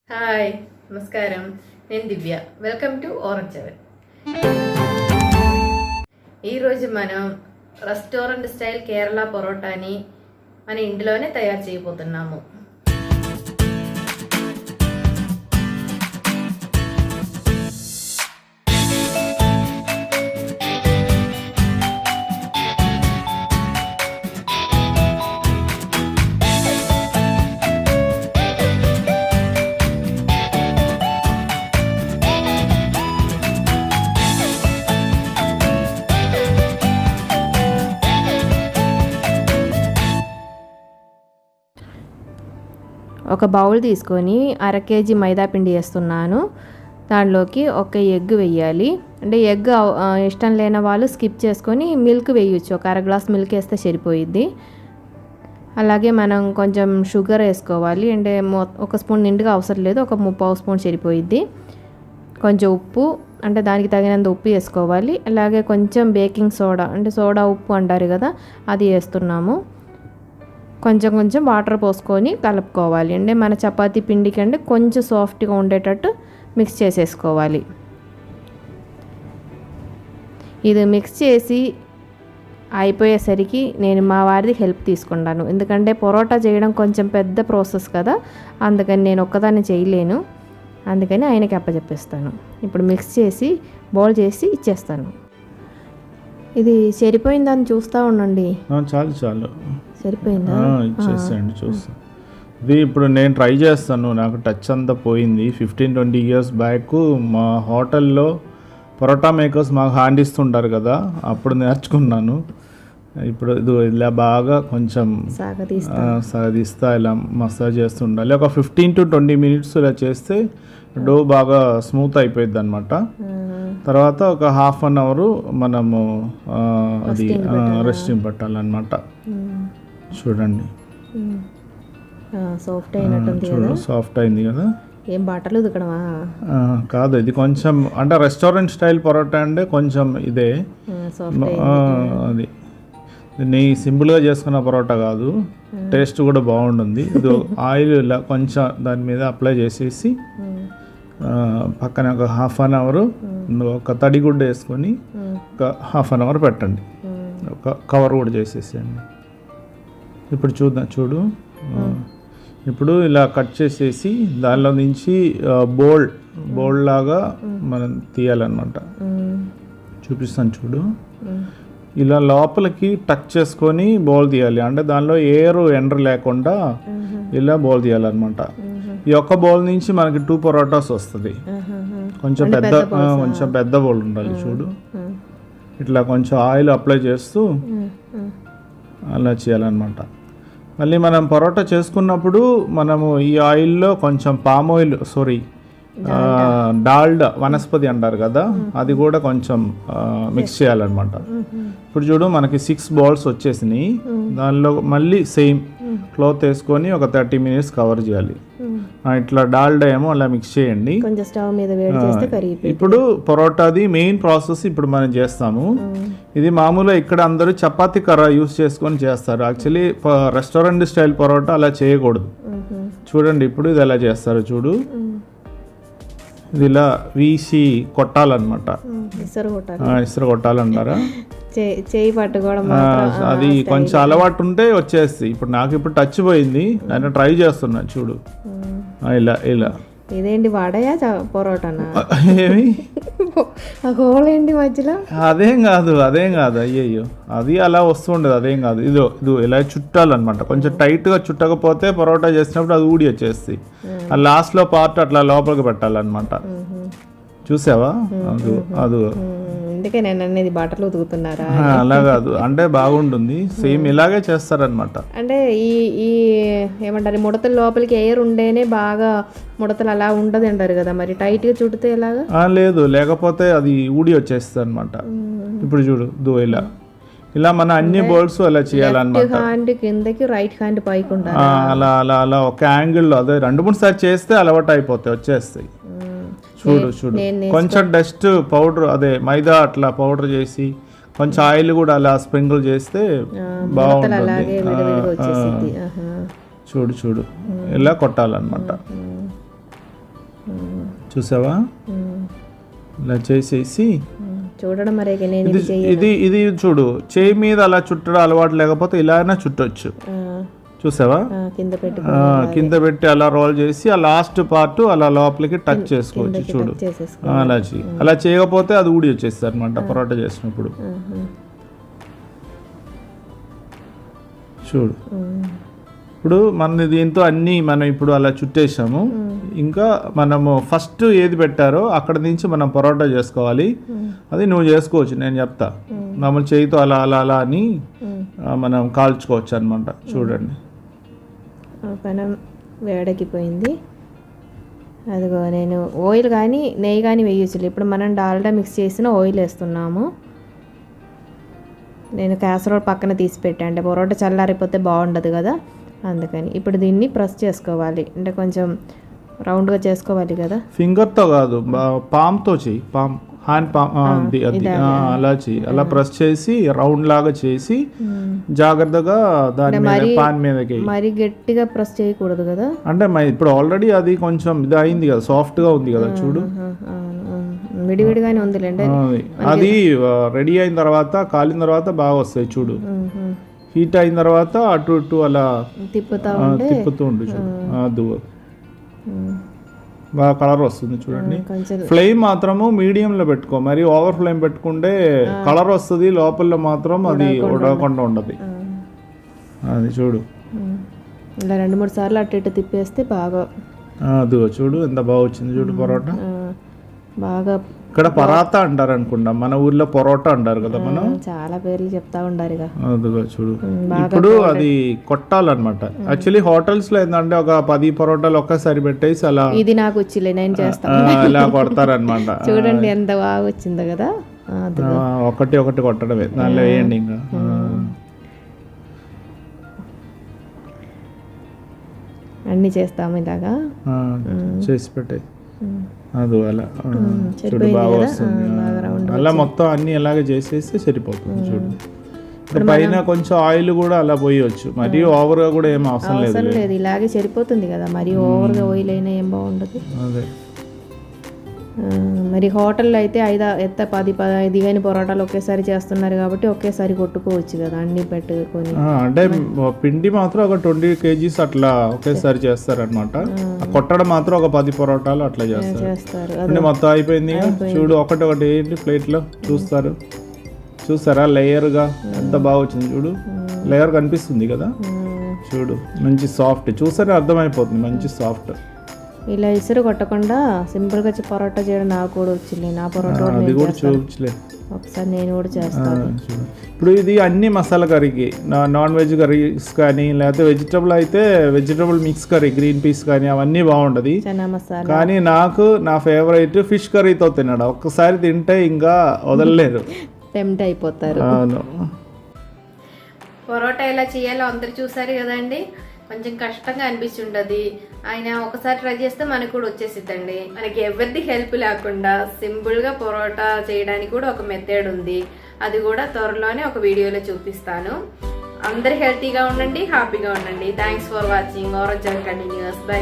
Hi నమస్కారం, నేను Divya. Welcome to Orange Oven. ఈరోజు మనం రెస్టారెంట్ స్టైల్ కేరళ పరోటాని మన ఇంట్లోనే తయారు చేయబోతున్నాము. ఒక బౌల్ తీసుకొని 1/2 kg మైదా పిండి వేస్తున్నాను. దాంట్లోకి ఒక ఎగ్ వేయాలి. అంటే ఎగ్ ఇష్టం లేని వాళ్ళు స్కిప్ చేసుకొని మిల్క్ వేయచ్చు. ఒక 1/2 గ్లాస్ మిల్క్ వేస్తే సరిపోయిద్ది. అలాగే మనం కొంచెం షుగర్ వేసుకోవాలి. అంటే ఒక స్పూన్ నిండుగా అవసరం లేదు, ఒక 3/4 స్పూన్ సరిపోయిద్ది. కొంచెం ఉప్పు, అంటే దానికి తగినంత ఉప్పు వేసుకోవాలి. అలాగే కొంచెం బేకింగ్ సోడా, అంటే సోడా ఉప్పు అంటారు కదా, అది వేస్తున్నాము. కొంచెం కొంచెం వాటర్ పోసుకొని కలుపుకోవాలి. అంటే మన చపాతీ పిండి కంటే కొంచెం సాఫ్ట్గా ఉండేటట్టు మిక్స్ చేసేసుకోవాలి. ఇది మిక్స్ చేసి అయిపోయేసరికి నేను మా వారిది హెల్ప్ తీసుకుంటాను. ఎందుకంటే పరోటా చేయడం కొంచెం పెద్ద ప్రాసెస్ కదా, అందుకని నేను ఒక్కదాన్ని చేయలేను. అందుకని ఆయనకి అప్పచెప్పేస్తాను. ఇప్పుడు మిక్స్ చేసి బౌల్ చేసి ఇచ్చేస్తాను. ఇది సరిపోయిందని చూస్తూ ఉండండి. చాలు చాలు సరిపోయిందా? ఇచ్చేసేయండి, చూస్తాను. ఇది ఇప్పుడు నేను ట్రై చేస్తాను. నాకు టచ్ అంతా పోయింది. 15-20 years బ్యాక్ మా హోటల్లో పరోటా మేకర్స్ మాకు హ్యాండ్ ఇస్తుంటారు కదా, అప్పుడు నేర్చుకున్నాను. ఇప్పుడు ఇది ఇలా బాగా కొంచెం సాగదీస్తా ఇలా మసాజ్ చేస్తుండాలి. ఒక 15-20 minutes ఇలా చేస్తే డో బాగా స్మూత్ అయిపోయింది అనమాట. తర్వాత ఒక 1/2 hour మనము అది రెస్టింగ్ పెట్టాలన్నమాట. చూడండి, సాఫ్ట్ అయింది కదా. ఏం బట్టలు ఉతకడమా? కాదు, ఇది కొంచెం అంటే రెస్టారెంట్ స్టైల్ పరోటా అంటే కొంచెం ఇదే. అది దీన్ని సింపుల్గా చేసుకున్న పరోటా కాదు, టేస్ట్ కూడా బాగుంటుంది. ఇది ఆయిల్ ఇలా కొంచెం దాని మీద అప్లై చేసేసి పక్కన ఒక 1/2 hour ఒక తడిగుడ్డ వేసుకొని ఒక 1/2 hour పెట్టండి. ఒక కవర్ కూడా చేసేసేయండి. ఇప్పుడు చూడు, ఇప్పుడు ఇలా కట్ చేసేసి దానిలో నుంచి బోల్ లాగా మనం తీయాలన్నమాట. చూపిస్తాను చూడు. ఇలా లోపలికి టచ్ చేసుకొని బౌల్ తీయాలి. అంటే దానిలో ఎంటర్ లేకుండా ఇలా బౌల్ తీయాలన్నమాట. ఈ ఒక్క బౌల్ నుంచి మనకి 2 పరోటాస్ వస్తుంది. కొంచెం పెద్ద బౌల్ ఉండాలి. చూడు, ఇట్లా కొంచెం ఆయిల్ అప్లై చేస్తూ అలా చేయాలన్నమాట. మళ్ళీ మనం పరోటా చేసుకున్నప్పుడు మనము ఈ ఆయిల్లో కొంచెం పామ్ ఆయిల్, డాల్డా వనస్పతి అంటారు కదా, అది కూడా కొంచెం మిక్స్ చేయాలన్నమాట. ఇప్పుడు చూడు, మనకి 6 balls వచ్చేసినాయి. దానిలో మళ్ళీ సేమ్ క్లాత్ వేసుకొని ఒక 30 minutes కవర్ చేయాలి. ఇట్లా డాల్డా ఏమో అలా మిక్స్ చేయండి. ఇప్పుడు పరోటాది మెయిన్ ప్రాసెస్ ఇప్పుడు మనం చేస్తాము. ఇది మామూలుగా ఇక్కడ అందరూ చపాతీ కర్ర యూస్ చేసుకొని చేస్తారు. యాక్చువల్లీ రెస్టారెంట్ స్టైల్ పరోటా అలా చేయకూడదు. చూడండి, ఇప్పుడు ఇది ఎలా చేస్తారు చూడు. ఇది ఇలా వీసి కొట్టాలన్నమాట. ఇసురు కొట్టాలంటారా? చేయి పట్టుకోవడం అది కొంచెం అలవాటు ఉంటే వచ్చేస్తాయి. ఇప్పుడు నాకు ఇప్పుడు టచ్ పోయింది, నేను ట్రై చేస్తున్నా. చూడు, ఇలా ఇలా. ఇదేంటి వాడయా పరోటానా? ఏమి హోలేంటి మధ్యలో? అదేం కాదు. అయ్యయ్యో, అది అలా వస్తుండదు. అదేం కాదు. ఇదో ఇలా చుట్టాలన్నమాట. కొంచెం టైట్గా చుట్టకపోతే పరోటా చేసినప్పుడు అది ఊడి వచ్చేస్తాయి. ఆ లాస్ట్లో పార్ట్ అట్లా లోపలికి పెట్టాలన్నమాట. చూసావా? అది అందుకే నేను అనేది బట్టలు ఉతుకుతున్నారా? అలా కాదు, అంటే బాగుంటుంది. సేమ్ ఇలాగే చేస్తారనమాట. అంటే ఈ ఏమంటారు, ముడతల లోపలికి ఎయిర్ ఉంటేనే బాగా ముడతలు అలా ఉండదు అంటారు కదా, మరి టైట్ గా చుడితే ఎలాగా? లేదు, లేకపోతే అది ఊడి వచ్చేస్తుంది అనమాట. ఇప్పుడు చూడు, ఇలా మన అన్ని బౌల్స్ అలా చేయాలన్నమాట. హ్యాండ్ కిందకి, రైట్ హ్యాండ్ పైకి ఉండాలి. అలా అలా అలా ఒక యాంగిల్లో అదే 2-3 సార్లు చేస్తే అలవాటు అయిపోతాయి, వచ్చేస్తాయి. చూడు, కొంచెం డస్ట్ పౌడర్, అదే మైదా అట్లా పౌడర్ చేసి కొంచెం ఆయిల్ కూడా అలా స్ప్రింకిల్ చేస్తే బాగుంటుంది. చూడు ఇలా కొట్టాలన్నమాట. చూసావా? ఇలా చేసేసి చూడడం మరి నేను ఇది చూడు, చేయి మీద అలా చుట్టడం అలవాటు లేకపోతే ఇలా అయినా చుట్టొచ్చు. చూసావా? కింద పెట్టి అలా రోల్ చేసి ఆ లాస్ట్ పార్ట్ అలా లోపలికి టచ్ చేసుకోవచ్చు. చూడు, అలా చేయకపోతే అది ఊడి వచ్చేస్తుంది అనమాట పరోటా చేసినప్పుడు. చూడు, ఇప్పుడు మన దీంతో అన్నీ మనం ఇప్పుడు అలా చుట్టేసాము. ఇంకా మనము ఫస్ట్ ఏది పెట్టారో అక్కడ నుంచి మనం పరోటా చేసుకోవాలి. అది నువ్వు చేసుకోవచ్చు, నేను చెప్తా. మామూలు చేయితో అలా అలా అలా అని మనం కాల్చుకోవచ్చు అనమాట. చూడండి, పెనం వేడెక్కిపోయింది. అదిగో నేను ఆయిల్ కానీ నెయ్యి కానీ వేయచ్చు. ఇప్పుడు మనం డాల్డా మిక్స్ చేసిన ఆయిల్ వేస్తున్నాము. నేను క్యాసరోల్ పక్కన తీసి పెట్టాను, అంటే పరోటా చల్లారిపోతే బాగుండదు కదా, అందుకని. ఇప్పుడు దీన్ని ప్రెస్ చేసుకోవాలి, అంటే కొంచెం రౌండ్గా చేసుకోవాలి కదా. ఫింగర్తో కాదు, పామ్తో చెయ్యి. హ్యాండ్ పామ్ అది అలా చెయ్యి. అలా ప్రెస్ చేసి రౌండ్ లాగా చేసి జాగ్రత్తగా దాని మీద పాన్ మీదకి. మరి గట్టిగా ప్రెస్ చేయకూడదు కదా, అంటే ఇప్పుడు ఆల్రెడీ అది కొంచెం ఇది అయింది కదా, సాఫ్ట్ గా ఉంది కదా. చూడు, విడివిడిగానే ఉందిలేండి. అది రెడీ అయిన తర్వాత కాలిన తర్వాత బాగా వస్తాయి. చూడు, హీట్ అయిన తర్వాత అటు ఇటు అలా తిప్పుతూ ఉండు. చూడు, అది బాగా కలర్ వస్తుంది. చూడండి, ఫ్లేమ్ మాత్రము మీడియంలో పెట్టుకో, మరి ఓవర్ ఫ్లేమ్ పెట్టుకుంటే కలర్ వస్తుంది, లోపల మాత్రం అది ఉడకకుండా ఉండదు. అది చూడు, ఇలా 2-3 సార్లు అటు ఇటు తిప్పేస్తే బాగా. అదిగో చూడు ఎంత బాగా వచ్చింది. చూడు, పరోటా బాగా. ఇక్కడ పరాతా అంటారు అనుకుంటా, మన ఊర్లో పరోటా అంటారు కదా. మనం చాలా పేర్లు చెప్తా ఉండారు. అదిగో చూడు, ఇప్పుడు అది కొట్టాలన్నమాట. యాక్చువల్లీ హోటల్స్ లో ఏంటంటే ఒక 10 పరోటాలు ఒక్కసారి పెట్టేసి అలా, ఇది నాకు వచ్చిలే, నేను చేస్తాను, ఇలా కొడతారనమాట. చూడండి ఎంత బాగా వచ్చిందో కదా. ఒకటి కొట్టడమే, దానిలో వేయండి. ఇంకా అన్ని చేస్తాము ఇలాగా, చేసి పెట్టే. అది అలా చూడు, బాగా వస్తుంది. అలా మొత్తం అన్ని అలాగే చేసేస్తే సరిపోతుంది. చూడు, పైన కొంచెం ఆయిల్ కూడా అలా పోయొచ్చు, మరి ఓవర్ గా కూడా ఏం అవసరం లేదు. ఇలాగే సరిపోతుంది కదా, మరి ఓవర్ గా ఆయిల్ అయినా ఏం బాగుండదు. అదే మరి హోటల్లో అయితే 10 కానీ పొరాటాలు ఒకేసారి చేస్తున్నారు కాబట్టి ఒకేసారి కొట్టుకోవచ్చు కదా, అన్ని పెట్టుకొని. అంటే పిండి మాత్రం ఒక 20 kgs అట్లా ఒకేసారి చేస్తారనమాట. కొట్టడం మాత్రం ఒక 10 పొరాటాలు అట్లా చేస్తారు. అంటే మొత్తం అయిపోయింది. చూడు, ఒకటి ఏంటి ప్లేట్ లో చూస్తారా లేయర్ గా ఎంత బాగా వచ్చింది. చూడు, లేయర్ కనిపిస్తుంది కదా. చూడు, మంచి సాఫ్ట్, చూసారే అర్థమైపోతుంది, మంచి సాఫ్ట్. ఇలా ఇసురు కొట్టకుండా సింపుల్గా పరోటా చేయడం నాకు కూడా వచ్చింది. నా పరోటా ఒకసారి నేను కూడా చేస్తాను. ఇప్పుడు ఇది అన్ని మసాలా కర్రీకి, నాన్ వెజ్ కర్రీస్ కానీ, లేకపోతే వెజిటబుల్ అయితే vegetable mix curry, green peas కానీ అవన్నీ బాగుంటది. కానీ నాకు నా ఫేవరెట్ ఫిష్ కర్రీతో తినడం. ఒక్కసారి తింటే ఇంకా వదలలేదు, టెంప్ట్ అయిపోతారు. అవును. పరోటా ఎలా చేయాలో అందరు చూసారు కదండి. కొంచెం కష్టంగా అనిపిస్తుంటది, ఆయన ఒకసారి ట్రై చేస్తే మనకు కూడా వచ్చేసిద్దండి. మనకి ఎవరిది హెల్ప్ లేకుండా సింపుల్గా పరోటా చేయడానికి కూడా ఒక మెథడ్ ఉంది, అది కూడా త్వరలోనే ఒక వీడియోలో చూపిస్తాను. అందరు హెల్తీగా ఉండండి, హ్యాపీగా ఉండండి. Thanks for watching. Continuous. By.